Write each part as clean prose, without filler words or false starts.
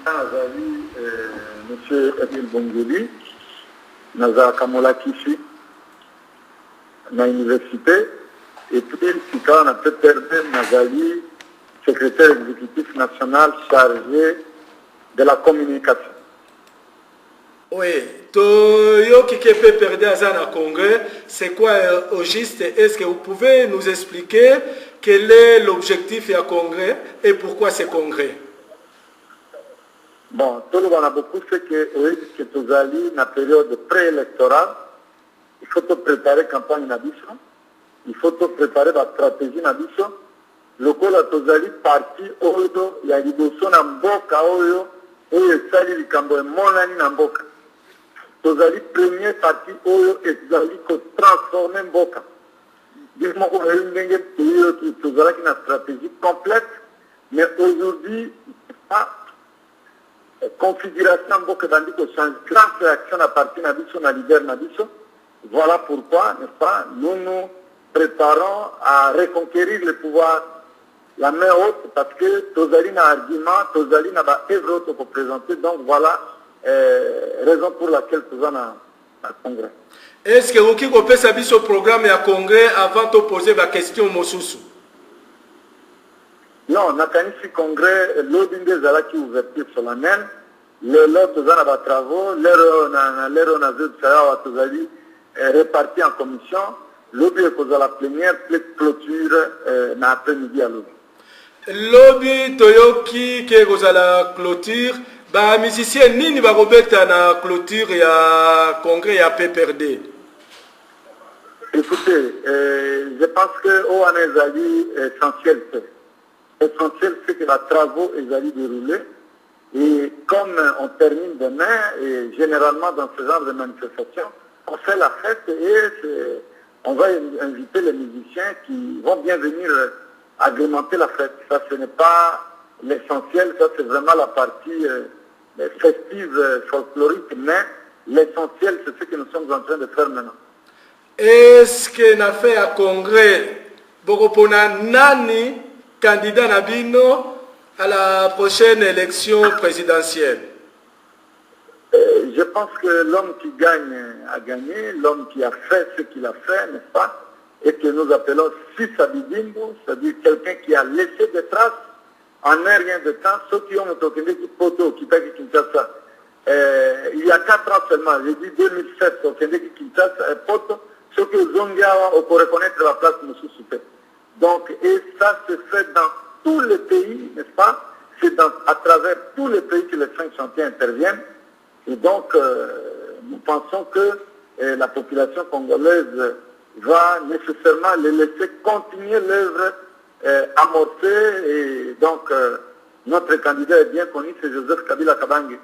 Nazali, monsieur Emile Bongoli, Naza Kamola Kishi, na l'université, et puis on a peut-être perdu Nazali, secrétaire exécutif national chargé de la communication. Oui, Toyo qui peut perdre à congrès, c'est quoi au juste? Est-ce que vous pouvez nous expliquer quel est l'objectif du congrès et pourquoi ce congrès? Bon, tout le monde a beaucoup fait que oui, que Tozali, dans la période préélectorale, il faut préparer la campagne Nabiso, il faut préparer la stratégie Nabiso. Le col à Tozali parti Odo, il y a des dossiers dans Mboka Oyo, et il y a des cambo Monani dans Mboka. Tozali premier parti Oyo et Tozali qui transformer Mboka. Dis-moi qu'on a une Tozali qui a une stratégie complète, mais aujourd'hui, pas configuration beaucoup tandis que change grande réaction à partir de la leader Nabiso. Voilà pourquoi, n'est-ce pas, nous nous préparons à reconquérir le pouvoir la main haute parce que Tozali n'a argument, Tozali n'a pas œuvre pour présenter. Donc voilà raison pour laquelle Tozali a un congrès. Est-ce que vous qui avez fait ce programme et un congrès avant de poser la question Mosusu? Non, nakanisi congrès l'obin des ala qui ouverture solennelle, l'autre dans les travaux, l'air on a vu ça Tozali réparti en commission, l'obin est la plénière, clôture dans l'après-midi à l'obin. L'obin toyoki qui est la clôture, bah musicien nini va remettre na clôture ya congrès ya PPRD. Écoutez, je pense que au Anezali essentiel c'est. Essentiel, c'est que les travaux allaient dérouler. Et comme on termine demain, et généralement dans ce genre de manifestation, on fait la fête et on va inviter les musiciens qui vont bien venir agrémenter la fête. Ça, ce n'est pas l'essentiel, ça c'est vraiment la partie festive, folklorique, mais l'essentiel, c'est ce que nous sommes en train de faire maintenant. Est-ce qu'on a fait un congrès Bogopona Nani candidat Nabino à la prochaine élection présidentielle? Je pense que l'homme qui gagne a gagné, l'homme qui a fait ce qu'il a fait, n'est-ce pas? Et que nous appelons Sisabidimbo, c'est-à-dire quelqu'un qui a laissé des traces en un rien de temps, ceux qui ont autorisé qui poto, qui paye Kinshasa. Il y a 4 ans seulement, j'ai dit 2007, au Québec Kinshasa, poto, ceux qui ont pour reconnaître la place de M. Soupé. Donc, et ça se fait dans tous les pays, n'est-ce pas? C'est à travers tous les pays que les 5 chantiers interviennent. Et donc, nous pensons que la population congolaise va nécessairement les laisser continuer l'œuvre amorcée. Et donc, notre candidat est bien connu, c'est Joseph Kabila Kabange.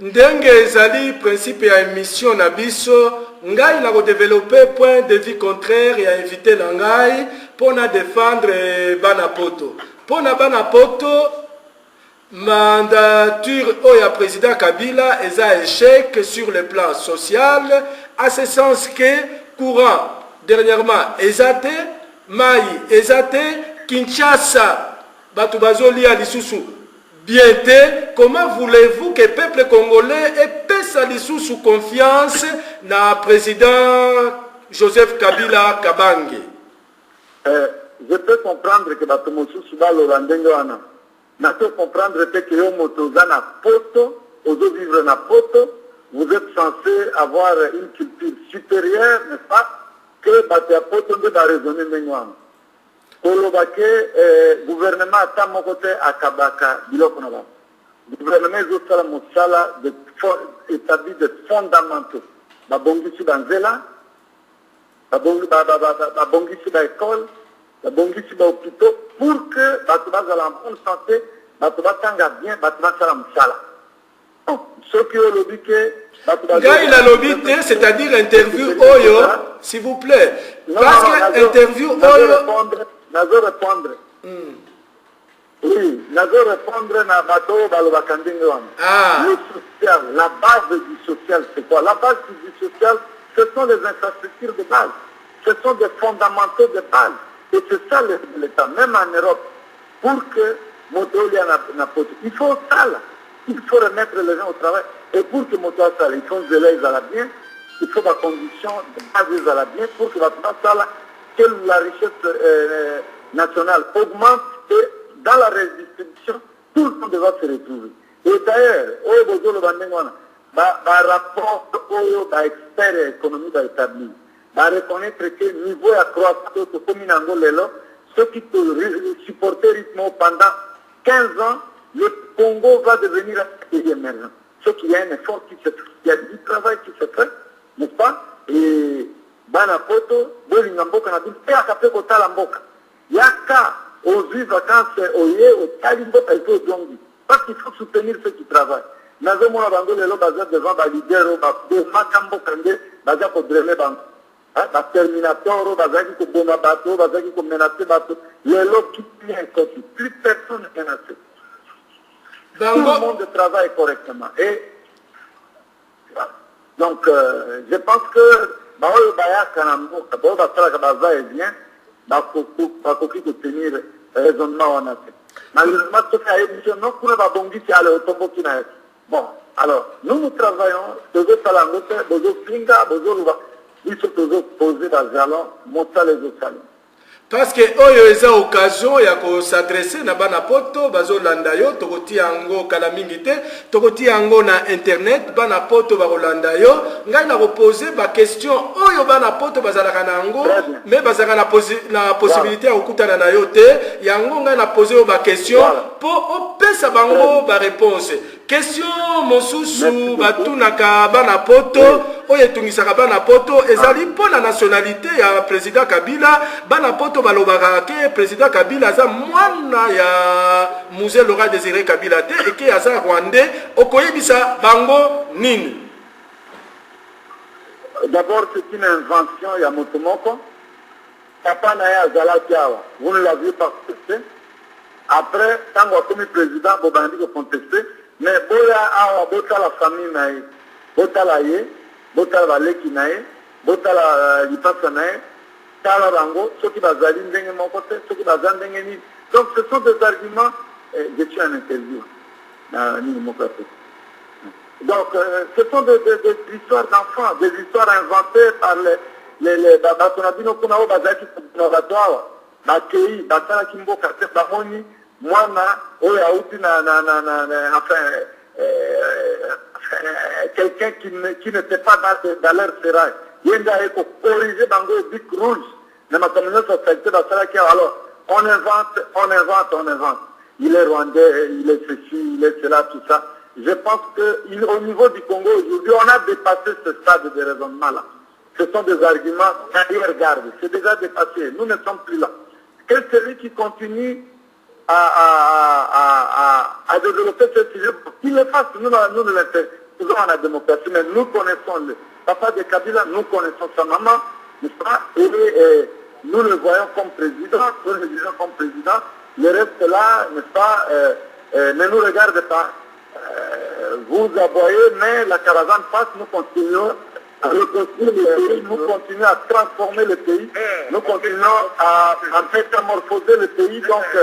Ndenge ezali principe ya émission na biso ngai na développer point de vue contraire et inviter la ngai pour défendre bana poto. Pour bana poto mandature oya président Kabila est un échec sur le plan social à ce sens que courant dernièrement ezate mai ezate Kinshasa batu bazoli a lisusu. Bien, comment voulez-vous que le peuple congolais ait sous confiance dans le président Joseph Kabila Kabange? Je peux comprendre que Batomosu Suba Lorandengoana. Je peux comprendre que Yomotozana Poto, aux vivre na Poto, vous êtes censé avoir une culture supérieure, n'est-ce pas, que Batia Poto ne va raisonner maintenant. Le gouvernement a mon côté à Kabaka, le gouvernement est établi de fondamentaux. Babongi sur Banzela, Babongi sur l'école, Babongi sur l'hôpital, pour que Batouba soit en bonne santé, Batouba s'engage bien, Batouba soit en sala. Ce qui est lobby que. Gaï la lobby, c'est-à-dire interview Oyo, s'il vous plaît. Parce que interview Oyo. Nazo répondre. Oui, nazo répondre na bateau balobakandingo. Le social, la base du social, c'est quoi? La base du social, ce sont les infrastructures de base. Ce sont des fondamentaux de base. Et c'est ça l'État, même en Europe, pour que Motolia n'a pas. Il faut ça là. Il faut remettre les gens au travail. Et pour que moto ça, il faut zéler à la bien, il faut des conditions basées à la bien pour que la richesse nationale augmente et dans la redistribution, tout le monde va se retrouver. Et d'ailleurs, rapport aux experts économiques établis, reconnaître que le niveau accroissant de Kominango, ceux qui peuvent supporter rythme pendant 15 ans, le Congo va devenir un pays émergent. Ce qu'il y a un effort qui se fait, il y a du travail qui se fait, n'est-ce pas? Et Banapoto, Bolingamboka, et à Capé Kotalamboka. Il y a qu'à aux vacances, au Talimboka et au Djongi. Parce qu'il faut soutenir ceux qui travaillent. Nous avons devant les leaders, des Makambo Kande, Baza pour drainer Bango. Les terminateurs, Baza qui bomba bateau, Baza qui menacer bateau. Les lots qui tiennent côté. Plus personne n'est menacé. Tout le monde travaille correctement. Et donc, je pense que Baoyo Baya Kanambo, Baoyo Basala Baza est bien, Bakoki de tenir raisonnement en Afrique. Malheureusement, ce qui a été non, pour ne pas bondir, c'est aller au tombeau qui n'a. Bon, alors, nous travaillons, Bozo Salangote, Bozo Flinga, Bozo Luba. Ils sont toujours posés dans le jalon, monter les autres salons. Parce que oyo eza occasion ya ko s'adresser na bana poto bazo landa yo tokoti yango kala mingi te tokoti yango na internet bana poto ba kolanda yo ngai na poser ba question oyo bana poto bazalaka na yango mais bazalaka na possibilité ya kokutana na yo te yango ngai na poser ba question po opesa bango ba réponse question mosusu batunaka bana poto oyo tungisaka bana poto ezali po na nationalité ya président Kabila bana poto balobaka ke président Kabila aza mwana ya musée Laurent Désiré Kabila te et ke aza rwandais okoyebisa bango nini? D'abord c'est une invention ya motomoko papa na ya azalaki awa vous ne l'aviez pas contesté après tango akomi président bobandi ko contesté mais boya awa botala famille na ye botala ye botala baleki na ye botala lipasa na ye tala bango soki bazali ndenge moko te soki bazali ndenge nini. Donc ce sont des arguments je suis en interview na nini moko te. Donc ce sont des histoires d'enfants, des histoires inventées par les batonabino kuna o bazaki laboratoire bakei basala kimboka te bamoni mwana oyo auti na enfin quelqu'un qui n'était pas dans leur sérail. Il y a corriger bango bic rouge. Alors, on invente. Il est rwandais, il est ceci, il est cela, tout ça. Je pense qu'au niveau du Congo aujourd'hui, on a dépassé ce stade de raisonnement-là. Ce sont des arguments arrière-garde. C'est déjà dépassé. Nous ne sommes plus là. Que celui qui continue à développer ce sujet, qu'il le fasse. Nous faisons en la démocratie, mais nous connaissons le papa de Kabila, nous connaissons sa maman, n'est-ce pas? Et nous le voyons comme président, nous le disons comme président. Le reste là, n'est-ce pas, ne nous regarde pas. Vous aboyez, mais la caravane passe, nous continuons à reconstruire le pays, nous continuons à transformer le pays, nous continuons à métamorphoser le pays. Donc,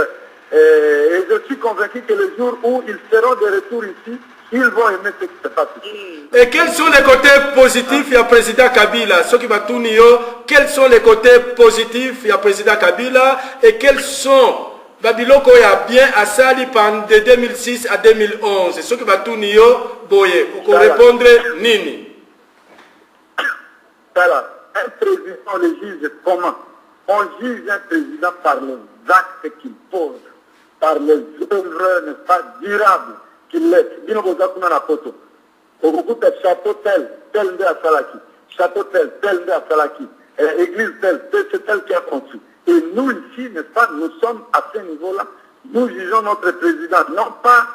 et je suis convaincu que le jour où ils seront de retour ici, ils vont aimer ce qui se passe ici. Et quels sont les côtés positifs du président Kabila? Ce qui va tout nier, quels sont les côtés positifs du président Kabila et quels sont Babiloko a bien à Sali pendant de 2006 à 2011? Ce qui va tout nier, Boye, pour répondre Nini. Voilà. Un président, on le juge comment? On juge un président par les actes qu'il pose, par les œuvres, n'est-ce pas, durables qu'il laisse. Bino Bozakuna na poto. Au beaucoup de château tel de à Salaki. Château tel de à Salaki. Église c'est tel qui a construit. Et nous ici, n'est-ce pas, nous sommes à ce niveau-là. Nous jugeons notre président, non pas,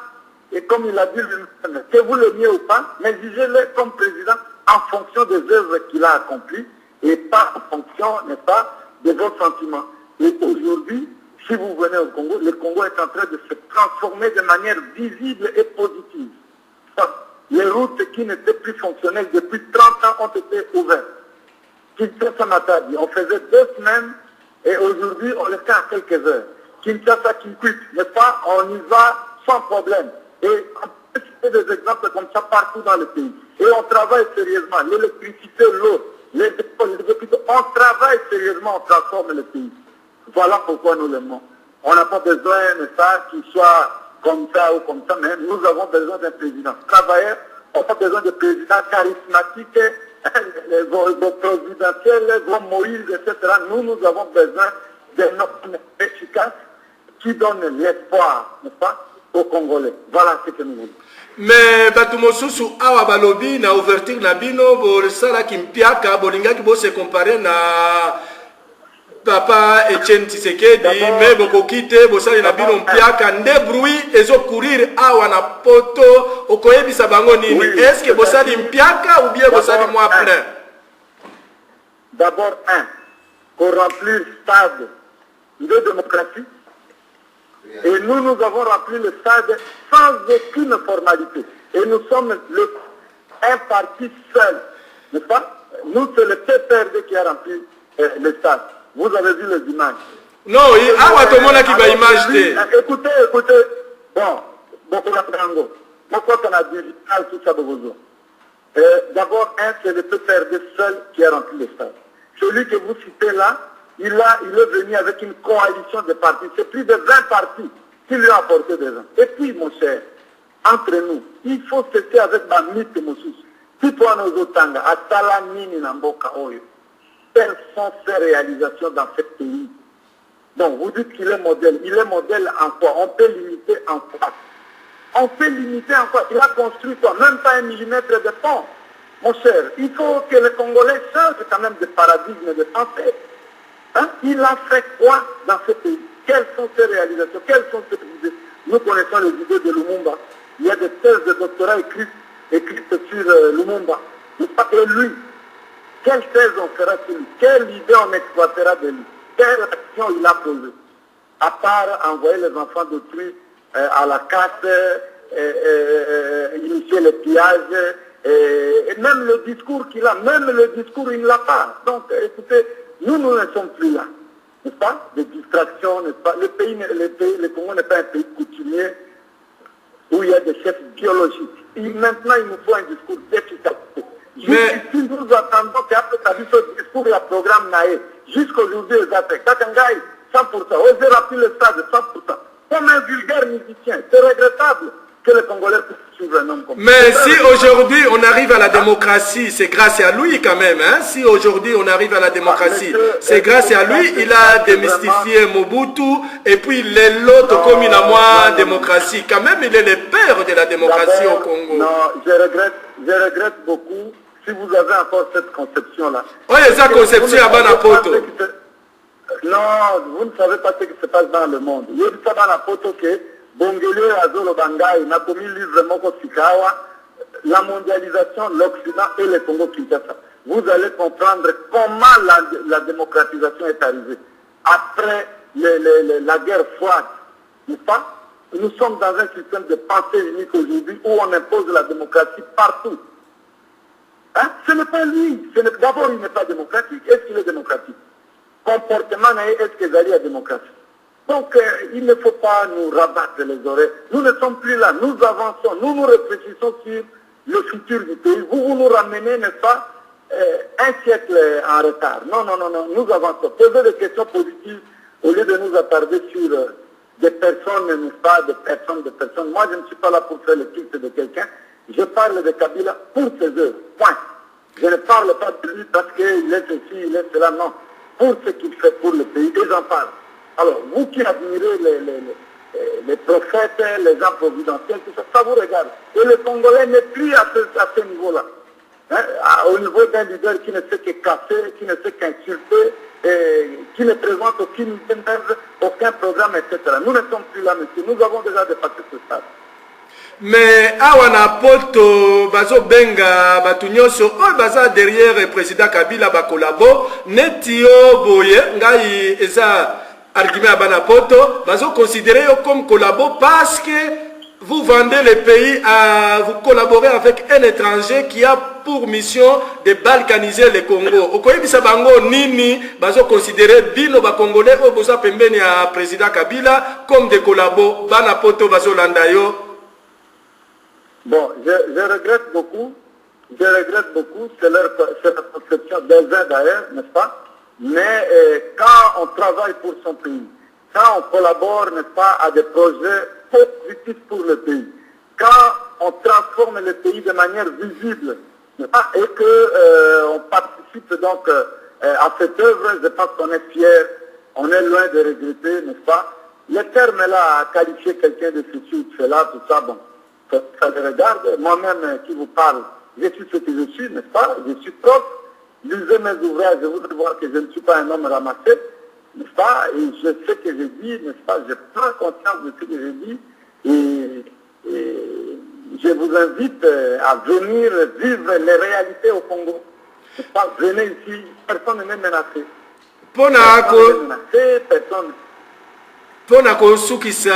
et comme il a dit lui-même, que vous l'aimiez ou pas, mais jugez-le comme président en fonction des œuvres qu'il a accomplies et pas en fonction, n'est-ce pas, de vos sentiments. Et aujourd'hui, si vous venez au Congo, le Congo est en train de se transformer de manière visible et positive. Les routes qui n'étaient plus fonctionnelles depuis 30 ans ont été ouvertes. Kinshasa Matadi, on faisait 2 semaines et aujourd'hui on le fait à quelques heures. Kinshasa Kinkwit, n'est-ce pas, on y va sans problème. Et apporter des exemples comme ça partout dans le pays. Et on travaille sérieusement. L'électricité, l'eau, les hôpitaux, on travaille sérieusement, on transforme le pays. Voilà pourquoi nous l'aimons. On n'a pas besoin de ça qu'il soit comme ça ou comme ça, mais nous avons besoin d'un président travailleur. On n'a pas besoin de président charismatique, vos présidentiels, vos Moïse, etc. Nous avons besoin d'un homme efficace qui donne l'espoir, n'est-ce pas, aux Congolais. Voilà ce que nous voulons. Mais batu mosusu awa balobi na ouverture na bino bo sala kimpiaka bolinga ki bo se comparer na Papa Etienne Tshisekedi mais boko kite bo sala na bino mpiaka nde bruit ezo courir awa na poto okoyebisa bango nini est-ce que bo sala mpiaka ou bien bo sala moi plein? D'abord pour remplir stade de démocratie. Et nous avons rempli le stade sans aucune formalité. Et nous sommes un parti seul. N'est-ce pas? Nous, c'est le PPRD qui a rempli le stade. Vous avez vu les images. Non, écoutez. Bon, beaucoup d'Afrango. Pourquoi on a dit tout ça de vos d'abord, c'est le PPRD seul qui a rempli le stade. Celui que vous citez là, il est venu avec une coalition de partis. C'est plus de 20 partis qui lui ont apporté des gens. Et puis, mon cher, entre nous, il faut cesser avec ma mythe, mon souci. Si toi, nos otanga, à Talamini, Namboka, Oyo, quelles sont ses réalisations dans ce pays? Donc, vous dites qu'il est modèle. Il est modèle en quoi? On peut limiter en quoi? On peut limiter en quoi? Il a construit quoi? Même pas 1 millimètre de pont. Mon cher, il faut que les Congolais changent quand même de paradigme de pensée. Hein? Il a fait quoi dans ce pays? Quelles sont ses réalisations? Quelles sont ses idées? Nous connaissons les idées de Lumumba. Il y a des thèses de doctorat écrites sur Lumumba. Et lui, quelle thèse on fera sur lui? Quelle idée on exploitera de lui? Quelle action il a posée? À part envoyer les enfants d'autrui à la casse, initier le pillage, et même le discours qu'il a, il ne l'a pas. Donc, écoutez, nous ne sommes plus là, n'est-ce pas? Des distractions, n'est-ce pas? Le Congo n'est pas un pays coutumier où il y a des chefs biologiques. Maintenant, il nous faut un discours d'efficacité. Si nous attendons qu'après ce discours, il y a un programme naïf, jusqu'aujourd'hui, ils appellent Kakangaï, 100%, oser rappeler le stade, 100%. Comme un vulgaire musicien, c'est regrettable que les Congolais puissent suivre un homme comme ça. Mais si aujourd'hui on arrive à la démocratie, c'est grâce à lui quand même. Hein? Si aujourd'hui on arrive à la démocratie, c'est grâce à lui. Il a démystifié Mobutu et puis les autres comme il a moins démocratie. Quand même, il est le père de la démocratie au Congo. Non, je regrette beaucoup si vous avez encore cette conception-là. Oui, cette conception à Banapoto. Non, vous ne savez pas ce qui se passe dans le monde. Il y a ça dans la photo que Bongele Azolo Bangaï n'a commis livre Moko Sikawa, la mondialisation, l'Occident et le Congo Kinshasa. Vous allez comprendre comment la démocratisation est arrivée. Après la guerre froide, n'est-ce pas? Nous sommes dans un système de pensée unique aujourd'hui où on impose la démocratie partout. Hein? Ce n'est pas lui. D'abord, il n'est pas démocratique. Est-ce qu'il est démocratique? Comportement, est-ce qu'il y a démocratie? Donc, il ne faut pas nous rabattre les oreilles. Nous ne sommes plus là. Nous avançons. Nous réfléchissons sur le futur du pays. Vous nous ramenez, n'est-ce pas, un siècle en retard. Non. Nous avançons. Posez des questions positives au lieu de nous attarder sur des personnes, n'est-ce pas, des personnes. Moi, je ne suis pas là pour faire le culte de quelqu'un. Je parle de Kabila pour ses œuvres. Point. Je ne parle pas de lui parce qu'il est ceci, il est cela. Non. Pour ce qu'il fait pour le pays, et j'en parle. Alors, vous qui admirez les prophètes, les gens providentiels, tout ça, ça vous regarde. Et le Congolais n'est plus à ce niveau-là. Hein, au niveau d'un leader qui ne fait que casser, qui ne fait qu'insulter, qui ne présente aucun programme, etc. Nous ne sommes plus là, monsieur. Nous avons déjà dépassé ce stade. Mais awana poto bazo benga batu nyonso baza derrière le président Kabila bakolabo netio boye ngai eza argument abana poto bazo considérer comme collabo parce que vous vendez le pays à vous collaborer avec un étranger qui a pour mission de balkaniser le Congo. Okoyebisa bango nini bazo considérer bino ba congolais o boza pembeni ya président Kabila comme des collabos bana poto bazo landa yo. Bon, je regrette beaucoup. Je regrette beaucoup, c'est la conception des uns d'ailleurs, n'est-ce pas? Mais quand on travaille pour son pays, quand on collabore, n'est-ce pas, à des projets positifs pour le pays, quand on transforme le pays de manière visible, n'est-ce pas, et qu'on participe donc à cette œuvre, je pense qu'on est fiers, on est loin de regretter, n'est-ce pas? Le terme là, à qualifier quelqu'un de ceci ou de cela, tout ça, bon, ça le regarde. Moi-même qui vous parle, je suis ce que je suis, n'est-ce pas? Je suis prof. Lisez mes ouvrages, je voudrais voir que je ne suis pas un homme ramassé, n'est-ce pas? Et je sais que je dis, n'est-ce pas? Je prends conscience de ce que je dis et je vous invite à venir vivre les réalités au Congo. N'est-ce pas? Venez ici, personne n'est menacé. Personne. Pona kosukisa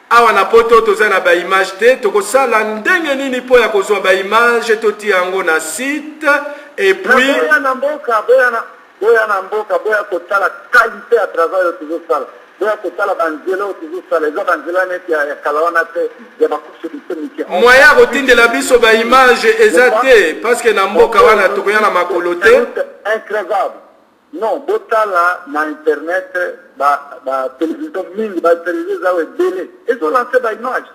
awa na poto toza na ba image te tokosala ndenge nini po ya kozwa ba image toti yango na site et puis boya na mboka boya kotala qualité à travers toujours ça boya kotala banzelo toujours ça les banzela net ya kalawana te ya bakushikite mike moya kotindela biso ba image ezate parce que na mboka wana tokoya na makolo te incroyable. Non, botala na internet, télévision mine, télévision ça délai. Ils ont lancé des images.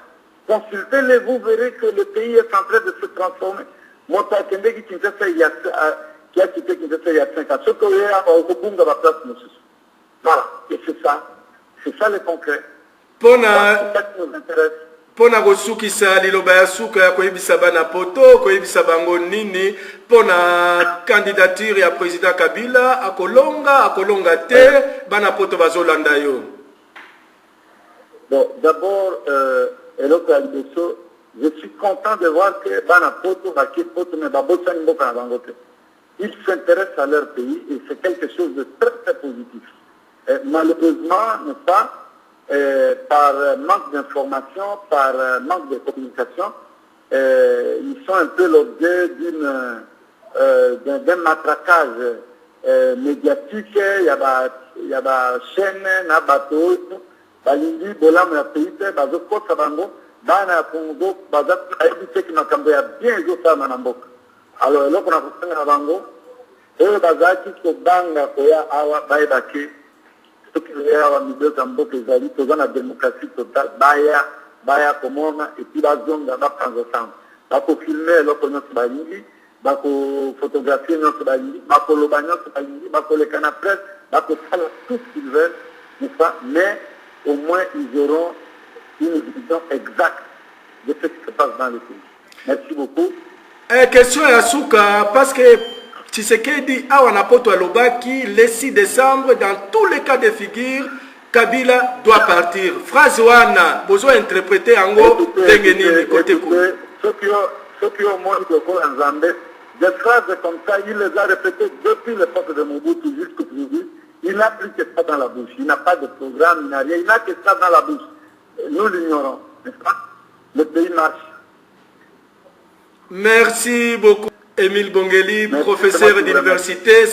Consultez-les, vous verrez que le pays est en train de se transformer. Moi, qui a quitté Kinshasa il y a 5 ans. Ce que vous avez au Bunga va place nous. Voilà, et c'est ça le concret. Ça nous intéresse. Pona kosukisa liloba ya suka ya koyebisa bana poto koyebisa bango nini pona candidature ya président Kabila akolonga te bana poto bazolanda yo. Bon, d'abord je suis content de voir que bana poto mais babosani mboka na bango te. Ils s'intéressent à leur pays et c'est quelque chose de très très positif. Malheureusement, n'est-ce pas, par manque d'information, par manque de communication, ils sont un peu l'objet d'un matraquage médiatique. Il y a des chaînes, na bateau, balindi bolam ya pays, bazoko sabango, bana Congo, bazat aïdité qui m'a cambié bien zo ça manambok. Alors là qu'on a fait na bango, et bazaki ko banga koya awa baibaki. Ce qui est à la milieu de la démocratie totale, baya komona et puis la zone de la prendre ensemble. Bako filmer l'autre notre balingi, bako photographier notre balingi, bako loba notre balingi, bako le canapres, bako faire tout ce qu'ils veulent, n'est-ce pas? Mais au moins ils auront une vision exacte de ce qui se passe dans le pays. Merci beaucoup. Question à Souka, parce que Tshisekedi awa na poto alobaki le 6 décembre dans tous les cas de figure Kabila doit partir. Phrase wana besoin interpréter ango ndenge nini côté coup. Ceux qui ont moins de corps en Zambie, des phrases comme ça, il les a répétées depuis l'époque de Mobutu jusqu'aujourd'hui. Il n'a plus que ça dans la bouche. Il n'a pas de programme, il n'a rien. Il n'a que ça dans la bouche. Nous l'ignorons, n'est-ce pas? Le pays marche. Merci beaucoup. Émile Bongeli, professeur d'université.